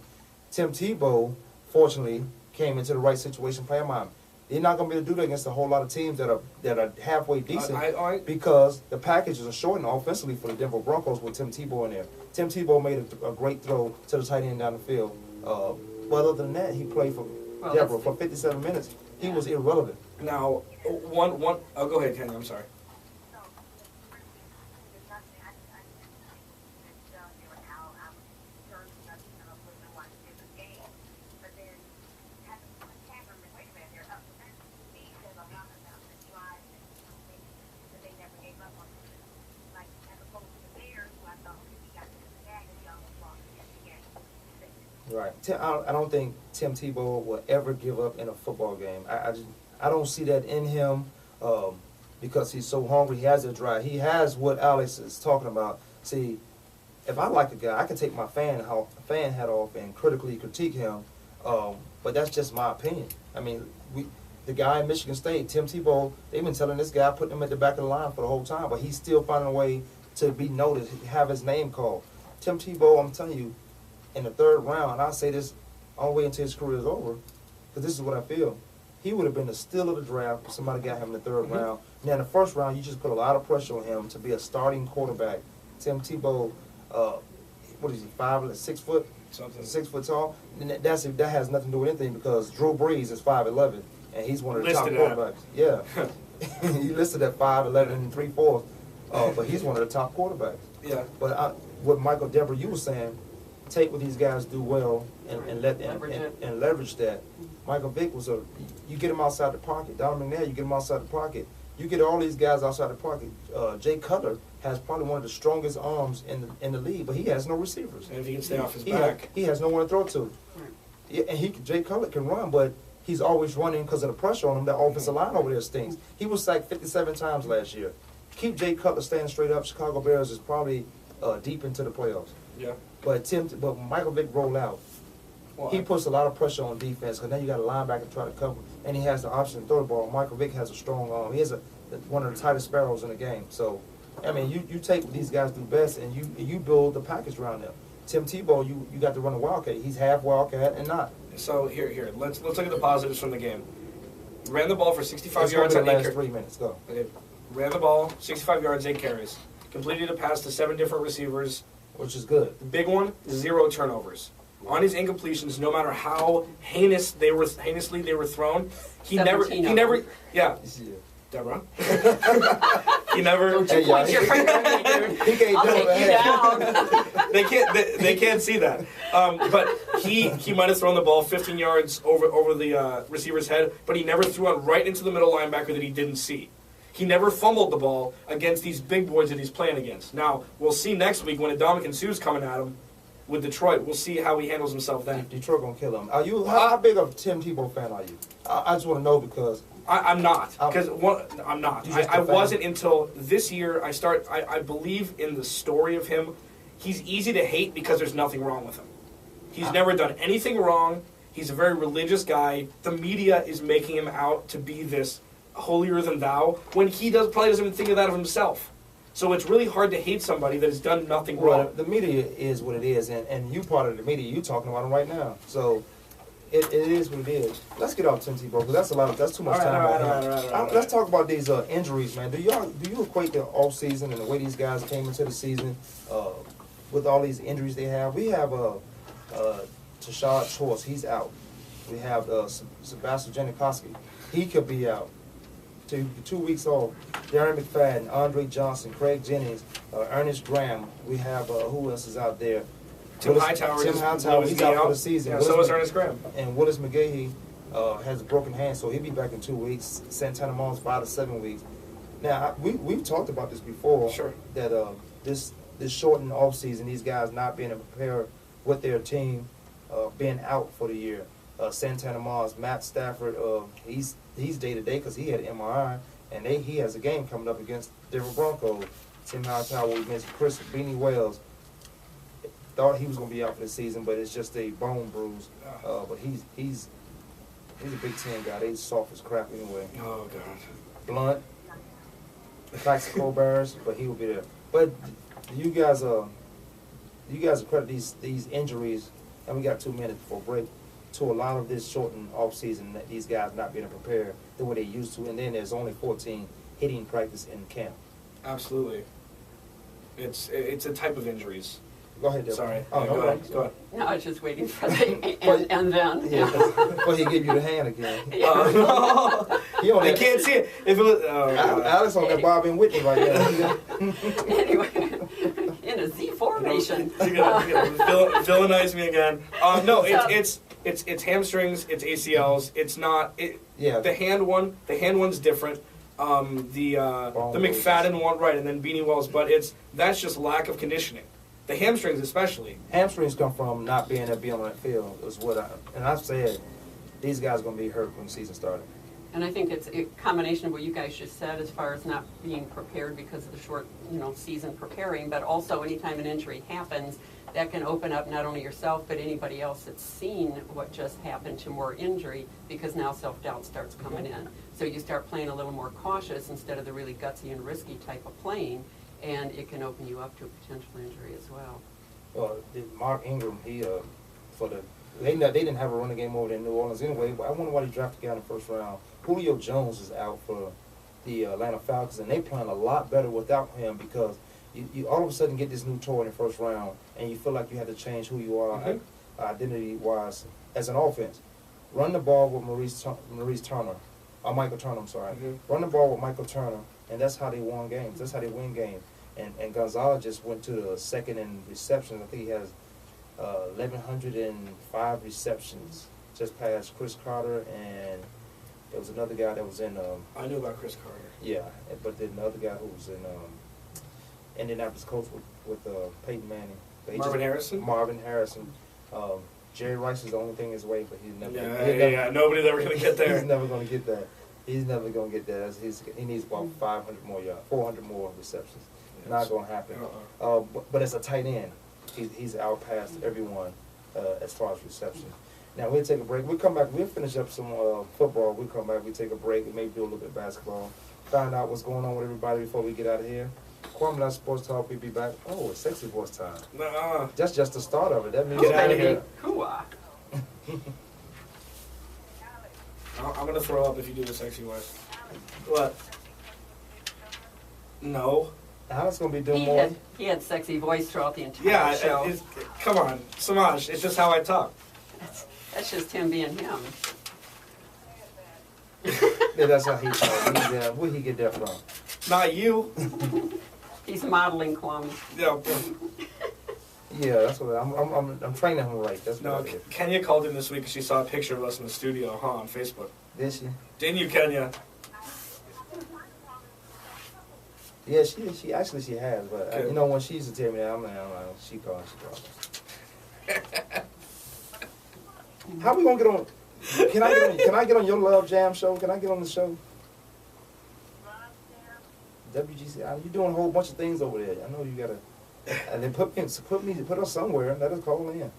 Tim Tebow, fortunately, came into the right situation for Miami. They're not going to be able to do that against a whole lot of teams that are halfway decent because the packages are shortened offensively for the Denver Broncos with Tim Tebow in there. Tim Tebow made a great throw to the tight end down the field. But other than that, he played for Deborah for 57 minutes. He was irrelevant. Now, go ahead, Kenny. I'm sorry. Right. I don't think Tim Tebow will ever give up in a football game. I don't see that in him because he's so hungry. He has a drive. He has what Alex is talking about. See, if I like a guy, I can take my fan hat off and critically critique him, but that's just my opinion. I mean, the guy in Michigan State, Tim Tebow, they've been telling this guy, putting him at the back of the line for the whole time, but he's still finding a way to be noticed, have his name called. Tim Tebow, I'm telling you, in the 3rd round, and I say this all the way until his career is over, because this is what I feel. He would have been the steal of the draft if somebody got him in the 3rd round. Now, in the 1st round, you just put a lot of pressure on him to be a starting quarterback. Tim Tebow, what is he, 6 foot? Something. 6 foot tall? And that has nothing to do with anything because Dubree is 5'11", and he's one of the top quarterbacks. Yeah. He listed at 5'11" and 3/4, but he's one of the top quarterbacks. Yeah. But what Deborah, you were saying, take what these guys do well and leverage that. Michael Vick you get him outside the pocket. Don McNair, you get him outside the pocket. You get all these guys outside the pocket. Jay Cutler has probably one of the strongest arms in the league, but he has no receivers. And if he can stay off his back. He has no one to throw to. Right. Yeah, and Jay Cutler can run, but he's always running because of the pressure on him. That offensive line over there stinks. He was sacked 57 times last year. Keep Jay Cutler standing straight up. Chicago Bears is probably deep into the playoffs. Yeah. But Michael Vick rolled out. Well, He puts a lot of pressure on defense because now you got a linebacker try to cover, and he has the option to throw the ball. Michael Vick has a strong arm. He has one of the tightest sparrows in the game. So, I mean, you take what these guys do best, and you build the package around them. Tim Tebow, you got to run a Wildcat. He's half Wildcat and not. So here, let's look at the positives from the game. Ran the ball for 65 It's yards gonna on be the 8 last 3 minutes. Go. Okay. Ran the ball, 65 yards, 8 carries. Completed a pass to 7 different receivers. Which is good. The big one, 0 turnovers. On his incompletions, no matter how heinously they were thrown, he never, yeah, Deborah. He never. Don't you point your finger at me, dude. He can't I'll do take it. you down. They can't see that. But he might have thrown the ball 15 yards over the receiver's head, but he never threw it right into the middle linebacker that he didn't see. He never fumbled the ball against these big boys that he's playing against. Now, we'll see next week when Ndamukong Suh's coming at him with Detroit. We'll see how he handles himself then. Detroit gonna kill him. Are you? How big of a Tim Tebow fan are you? I just want to know because I'm not. Because I'm not. I wasn't until this year. I believe in the story of him. He's easy to hate because there's nothing wrong with him. He's never done anything wrong. He's a very religious guy. The media is making him out to be this holier than thou when he probably doesn't even think of that of himself. So it's really hard to hate somebody that has done nothing wrong. Well, the media is what it is, and you part of the media. You talking about him right now, so it is what it is. Let's get off Tim Tebow because that's too much time. All right. Let's talk about these injuries, man. Do you equate the off season and the way these guys came into the season with all these injuries they have? We have Tashard Schwartz, he's out. We have Sebastian Janikowski, he could be out. 2 weeks off. Darren McFadden, Andre Johnson, Craig Jennings, Ernest Graham. We have who else is out there? Tim Hightower, he's out for the season. Yeah, so is Ernest Graham. And Willis McGahee has a broken hand, so he'll be back in 2 weeks. Santana Moss 5 to 7 weeks. Now we've talked about this before. Sure. That this shortened off season, these guys not being able to prepare with their team, being out for the year. Santana Moss, Matt Stafford, he's day to day because he had an MRI, and he has a game coming up against Denver Broncos. Tim Hightower, we mentioned Chris Beanie Wells. Thought he was going to be out for the season, but it's just a bone bruise. But he's a Big Ten guy. They soft as crap anyway. Oh God. Blunt, likes the Bears, but he will be there. But you guys credit these injuries, and we got 2 minutes before break, to a lot of this shortened off season that these guys not being prepared the way they used to, and then there's only 14 hitting practice in camp. Absolutely. It's a type of injuries. Go ahead, Deborah. Sorry. Oh, Yeah, no, go ahead. Go ahead. No, I was just waiting for the and then. Yeah, but he gave you the hand again. Yeah. He on I that, can't see it. If it was, Alex on that Bob and Whitney right now. Anyway, in a Z formation. You're gonna villainize me again. No, it's hamstrings, it's ACLs. It's not. Yeah. The hand one's different. The McFadden one, right, and then Beanie Wells, but that's just lack of conditioning. The hamstrings especially. Hamstrings come from not being able to be on that field. Is I've said these guys are going to be hurt when the season started. And I think it's a combination of what you guys just said as far as not being prepared because of the short, season preparing, but also anytime an injury happens, that can open up not only yourself but anybody else that's seen what just happened to more injury because now self-doubt starts coming in. So you start playing a little more cautious instead of the really gutsy and risky type of playing, and it can open you up to a potential injury as well. Well, Mark Ingram, they didn't have a running game over there in New Orleans anyway, but I wonder why they drafted the guy in the first round. Julio Jones is out for the Atlanta Falcons, and they playing a lot better without him because you all of a sudden get this new toy in the first round, and you feel like you have to change who you are identity-wise as an offense. Run the ball with Michael Turner, I'm sorry. Mm-hmm. Run the ball with Michael Turner, and that's how they won games. That's how they win games. And Gonzalez just went to the second in receptions. I think he has 1,105 receptions, just past Chris Carter and There was another guy that was in. I knew about Chris Carter. Yeah, but then another guy who was in Indianapolis coach with Peyton Manning. Harrison? Marvin Harrison. Jerry Rice is the only thing his way, but he's never. Nobody's ever gonna get there. He's never gonna get that. He's never gonna get that. He needs about 500 more yards, 400 more receptions. Yes. Not gonna happen. But as a tight end, he's outpassed everyone as far as reception. Now we'll take a break. We'll come back. We'll finish up some football. We'll come back. We'll take a break and maybe do a little bit of basketball. Find out what's going on with everybody before we get out of here. Kwamie, Lassiter Sports Talk. We'll be back. Oh, it's sexy voice time. That's just the start of it. That means get out of here. I'm gonna throw up if you do the sexy voice. What? No. Alex gonna be doing more. He had sexy voice throughout the entire show. Come on, Samaj. It's just how I talk. That's just him being him. Yeah, that's how he talks. Where'd he get that from? Not you. He's modeling Kwamie. Yeah. Yeah, that's what I'm training him right. That's what I did. Kenya called in this week because she saw a picture of us in the studio, on Facebook. Did she? Didn't you, Kenya? Yeah, she has, but you know when she used to tell me that, I'm like, she called. How we gonna get on? Can I get on your Love Jam show? Can I get on the show? WGC, you're doing a whole bunch of things over there. I know you gotta, and then put us somewhere. Let us call in.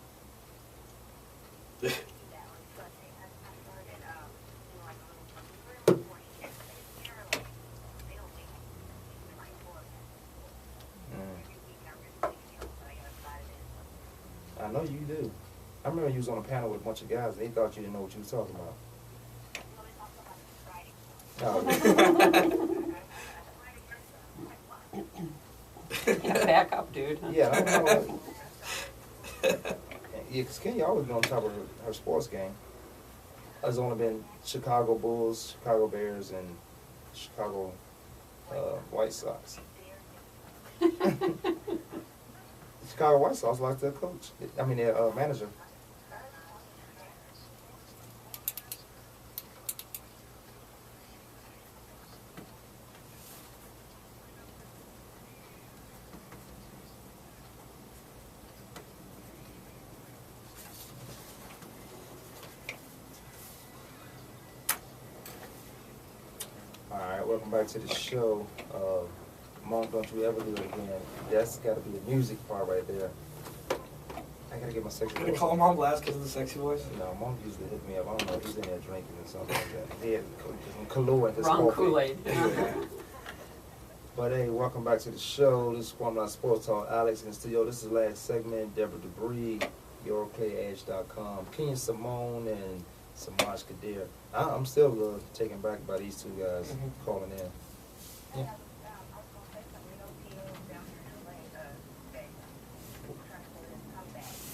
I know you do. I remember you was on a panel with a bunch of guys and they thought you didn't know what you was talking about. Yeah, back up, dude. Huh? Yeah, I don't know. Yeah, because Kenya always been on top of her sports game. There's only been Chicago Bulls, Chicago Bears, and Chicago White Sox. Chicago White Sox like their coach. I mean, their manager. All right, welcome back to the show. Mom, don't you ever do it again. That's got to be the music part right there. I got to get my sexy voice. You're going to call him on blast because of the sexy voice? No, Mom used to hit me up. I don't know if he's in there drinking or something like that. He had Kahlua in his Wrong coffee. Kool-Aid. Yeah. But hey, welcome back to the show. This is Kwamie Lassiter Sports Talk. Alex in the studio. This is the last segment. Deborah Dubree, YourClayEdge.com, Kenya Simone, and Samaj Kadir. I'm still taken back by these two guys calling in. Yeah.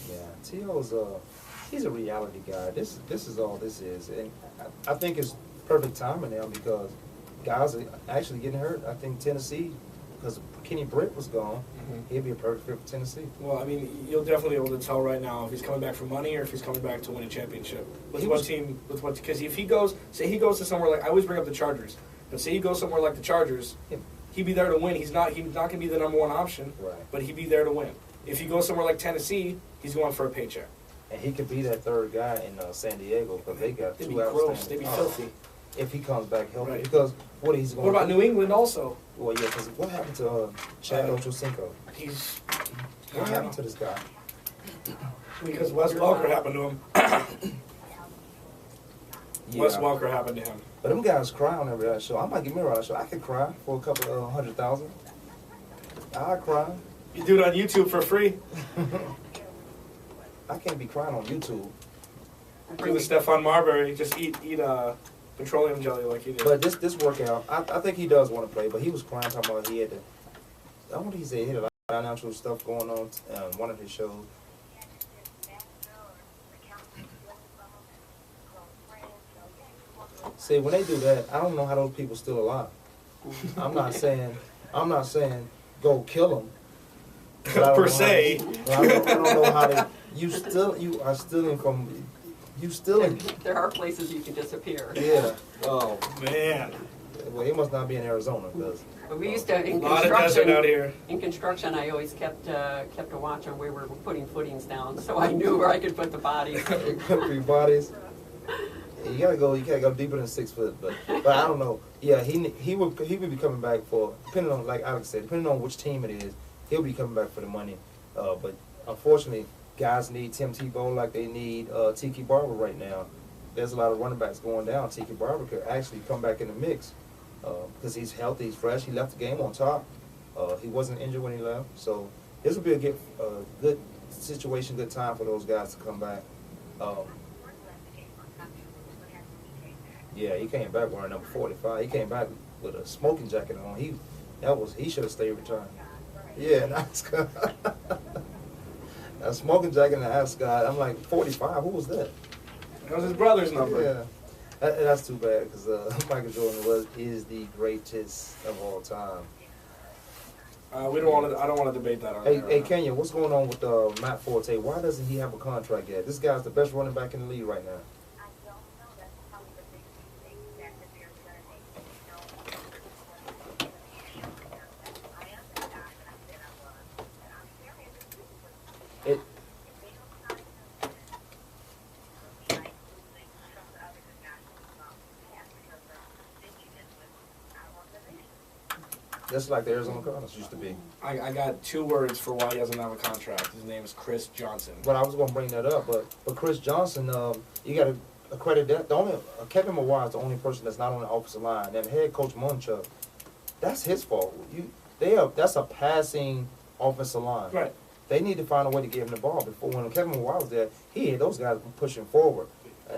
Yeah, T.O.'s he's a reality guy. This is all this is, and I think it's perfect timing now because guys are actually getting hurt. I think Tennessee, because Kenny Britt was gone, he'd be a perfect fit for Tennessee. Well, I mean, you'll definitely be able to tell right now if he's coming back for money or if he's coming back to win a championship. Because if he goes, say he goes to somewhere like, I always bring up the Chargers, but say he goes somewhere like the Chargers, he'd be there to win. He's not going to be the number one option, right? But he'd be there to win. If he goes somewhere like Tennessee, he's going for a paycheck. And he could be that third guy in San Diego because they got They'd two be gross. outstanding. They'd be filthy. If he comes back healthy, Right. because what he's going. What about New England also? Well, yeah, because what happened to Chad Ochocinco? What happened to this guy? Because Wes Welker happened to him. Yeah. Wes Welker happened to him. But them guys cry on every other show. I might get me a show. I could cry for a couple of 100,000. I cry. You do it on YouTube for free. I can't be crying on YouTube. Do the Stephon Marbury. Just eat petroleum jelly like he did. But this workout, I think he does want to play. But he was crying talking about he had to. I wonder he said he had a lot of financial stuff going on one of his shows. See, when they do that, I don't know how those people still alive. I'm not saying go kill them. Per se. I don't know how they. You are stealing from You still in. There are places you can disappear. Yeah. Oh man, Well, he must not be in Arizona because. But we used to, a in lot of desert out construction, here. in construction, I always kept a watch on where we were putting footings down, so I knew where I could put the bodies. Three bodies. You gotta go deeper than 6 foot, but I don't know. Yeah, he would be coming back for, depending on, like Alex said, depending on which team it is, he'll be coming back for the money. But unfortunately, guys need Tim Tebow like they need Tiki Barber right now. There's a lot of running backs going down. Tiki Barber could actually come back in the mix because he's healthy, he's fresh. He left the game on top. He wasn't injured when he left, so this would be a good situation, good time for those guys to come back. Yeah, he came back wearing number 45. He came back with a smoking jacket on. He should have stayed retired. Yeah, an ascot. A smoking jacket and an ascot. I'm like, 45. Who was that? That was his brother's number. Yeah, that's too bad because Michael Jordan is the greatest of all time. I don't want to debate that on Hey, air. hey, Kenya, what's going on with Matt Forte? Why doesn't he have a contract yet? This guy's the best running back in the league right now. It, just like the Arizona Cardinals used to be. I got 2 words for why he doesn't have a contract. His name is Chris Johnson. But I was going to bring that up. But Chris Johnson, you got to accredit that. The only Kevin Maguire is the only person that's not on the offensive line. And head coach Munchuk, that's his fault. That's a passing offensive line. Right. They need to find a way to give him the ball. Before when Kevin Maguire was there, he had those guys pushing forward.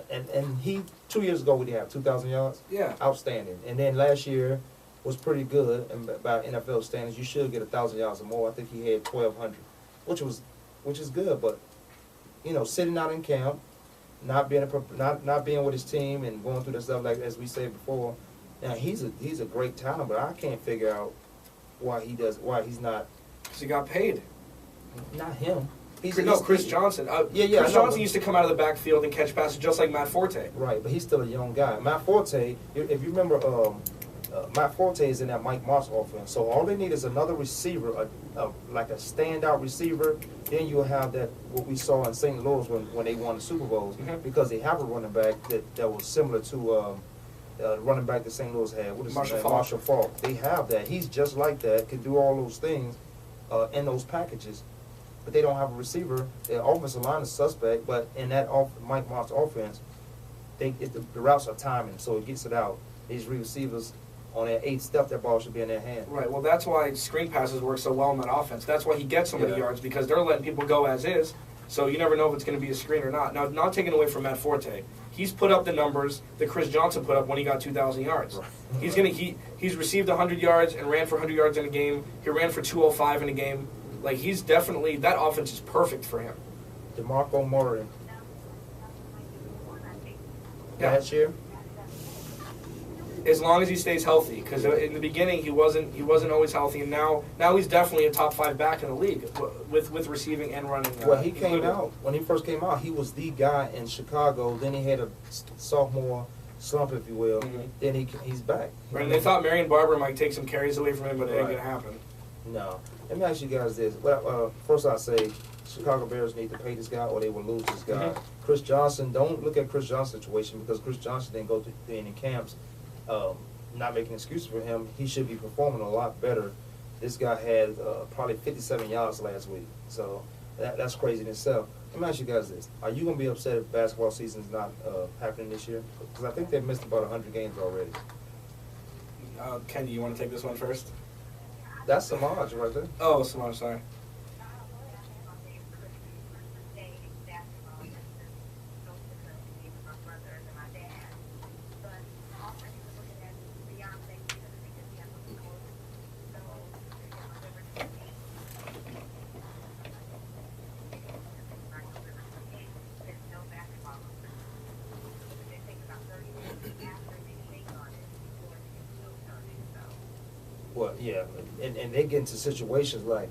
And he 2 years ago, what did he have? 2,000 yards. Yeah. Outstanding. And then last year was pretty good. And by NFL standards, you should get 1,000 yards or more. I think he had 1,200, which is good. But sitting out in camp, not being with his team and going through the stuff like as we said before. Now he's a great talent, but I can't figure out why he's not. Because he got paid. Not him. Chris Johnson. Chris Johnson used to come out of the backfield and catch passes just like Matt Forte. Right, but he's still a young guy. Matt Forte, if you remember, Matt Forte is in that Mike Moss offense. So all they need is another receiver, like a standout receiver. Then you'll have that what we saw in St. Louis when they won the Super Bowls, because they have a running back that was similar to running back that St. Louis had. What is his name? Marshall Faulk. They have that. He's just like that. Can do all those things in those packages. But they don't have a receiver. Their offensive line is suspect, but in that Mike Moss offense, the routes are timing, so it gets it out. These receivers on their 8th step, that ball should be in their hand. Right. Well, that's why screen passes work so well in that offense. That's why he gets so many yards, because they're letting people go as is. So you never know if it's going to be a screen or not. Now, not taking away from Matt Forte, he's put up the numbers that Chris Johnson put up when he got 2,000 yards. Right. He's received 100 yards and ran for 100 yards in a game. He ran for 205 in a game. Like, he's definitely, that offense is perfect for him. DeMarco Murray. Yeah. Last year? As long as he stays healthy, because in the beginning he wasn't always healthy, and now he's definitely a top 5 back in the league with receiving and running. Well, he came out, when he first came out, he was the guy in Chicago. Then he had a sophomore slump, if you will. Mm-hmm. Then he's back. Right, and they thought Marion Barber might take some carries away from him, but it ain't going to happen. No. Let me ask you guys this. Well, first I'll say Chicago Bears need to pay this guy or they will lose this guy. Mm-hmm. Chris Johnson, don't look at Chris Johnson's situation because Chris Johnson didn't go to any camps. Not making excuses for him. He should be performing a lot better. This guy had probably 57 yards last week. So that's crazy in itself. Let me ask you guys this. Are you going to be upset if basketball season is not happening this year? Because I think they've missed about 100 games already. Ken, do you want to take this one first? That's Samaj right there. Oh, Samaj, sorry. Well, yeah, and they get into situations like,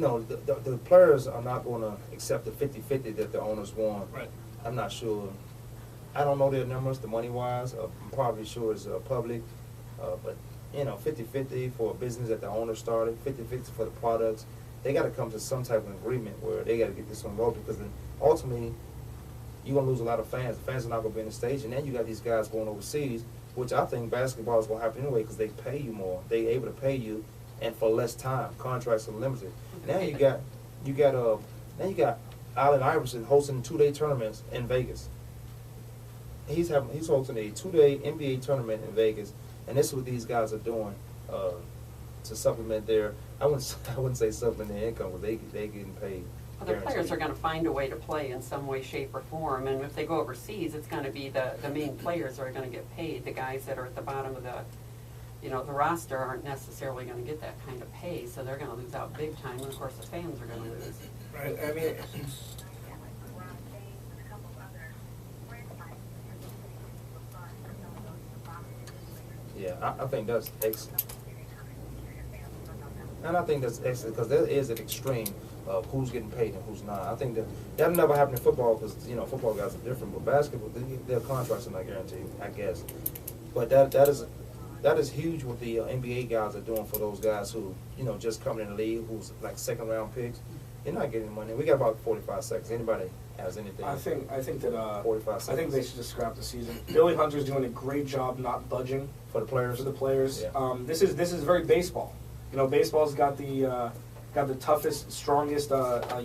know, the players are not going to accept the 50-50 that the owners want. Right. I'm not sure. I don't know their numbers, the money-wise. I'm probably sure it's public. But, you know, 50-50 for a business that the owner started, 50-50 for the products. They got to come to some type of agreement where they got to get this one voted, because then ultimately you're going to lose a lot of fans. The fans are not going to be in the stage. And then you got these guys going overseas, which I think basketball is going to happen anyway, because they pay you more. They able to pay you, and for less time. Contracts are limited. Now you got Allen Iverson hosting 2-day tournaments in Vegas. He's hosting a 2-day NBA tournament in Vegas, and this is what these guys are doing to supplement their. I wouldn't say supplement their income, but they getting paid. Well, the players are going to find a way to play in some way, shape, or form, and if they go overseas, it's going to be the main players that are going to get paid. The guys that are at the bottom of the roster aren't necessarily going to get that kind of pay, so they're going to lose out big time, and of course the fans are going to lose. Right. I mean, yeah, I think that's excellent. And I think that's excellent, because there is an extreme of who's getting paid and who's not. I think that'll never happen in football, because football guys are different, but basketball, their contracts are not guaranteed, I guess. But that is huge what the NBA guys are doing for those guys who just coming in the league, who's like second round picks. They're not getting money. We got about 45 seconds. Anybody has anything? I think that 45 I seconds. think they should just scrap the season. Billy Hunter's doing a great job not budging For the players. for the players. Yeah. This is very baseball. Baseball's got the toughest, strongest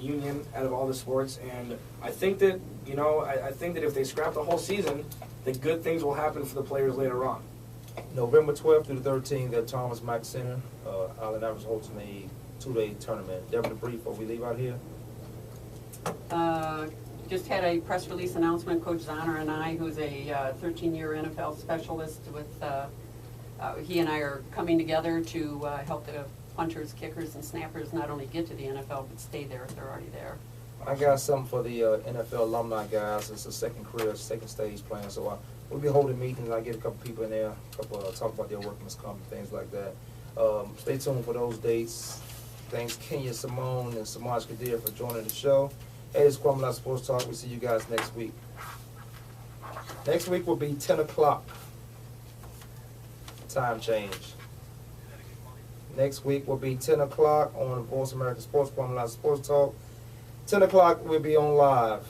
union out of all the sports, and I think that I think that if they scrap the whole season, the good things will happen for the players later on. November 12th through the 13th at Thomas Mack Center, Allen Iverson hosting a 2-day tournament. Deborah, Dubree, before we leave out here. Just had a press release announcement. Coach Zahner and I, who's a 13-year NFL specialist, he and I are coming together to help the punters, kickers, and snappers not only get to the NFL, but stay there if they're already there. I got something for the NFL alumni guys. It's a second career, second stage plan. So we'll be holding meetings. I get a couple people in there, talk about their workman's comp and things like that. Stay tuned for those dates. Thanks Kenya Simone and Samaj Kadir for joining the show. Hey, it's Kwamie Sports Talk. We'll see you guys next week. Next week will be 10 o'clock. Time change. Next week will be 10 o'clock on Voice America Sports, Kwamie Sports Talk. 10 o'clock we'll be on live.